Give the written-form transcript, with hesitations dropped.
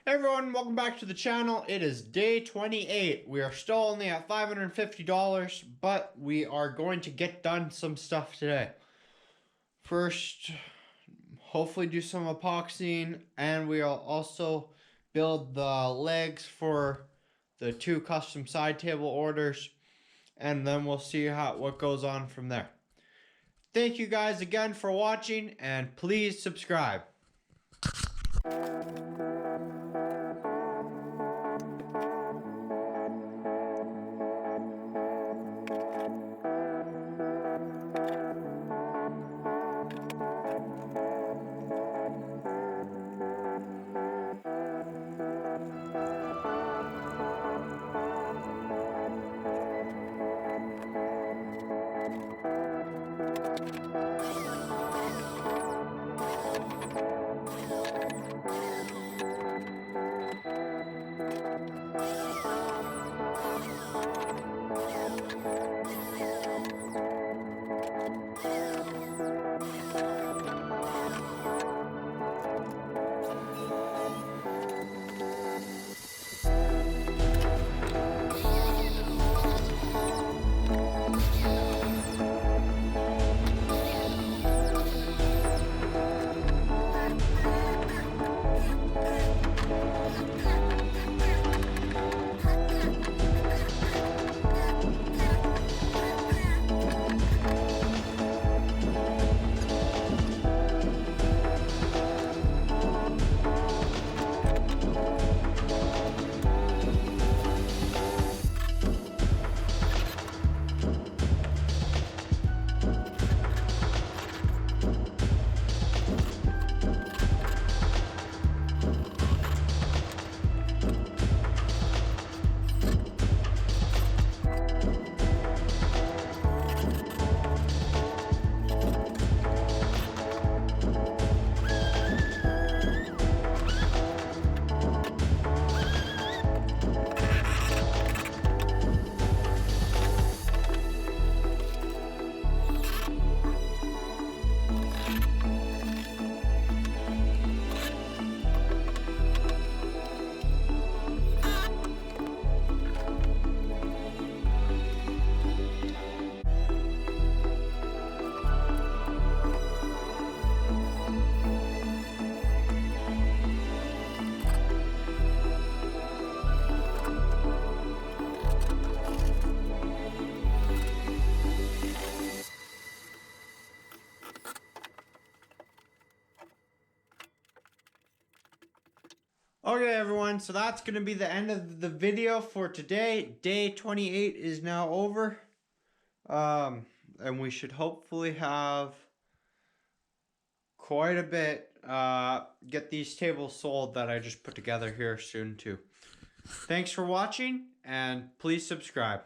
Hey everyone, welcome back to the channel. It is day 28. We are still only at $550, but we are going to get done some stuff today. First, hopefully do some epoxying, and we'll also build the legs for the 2 custom side table orders, and then we'll see what goes on from there. Thank you guys again for watching, and please subscribe. Okay everyone, so that's going to be the end of the video for today. Day 28 is now over. And we should hopefully have quite a bit, get these tables sold that I just put together here soon too. Thanks for watching, and please subscribe.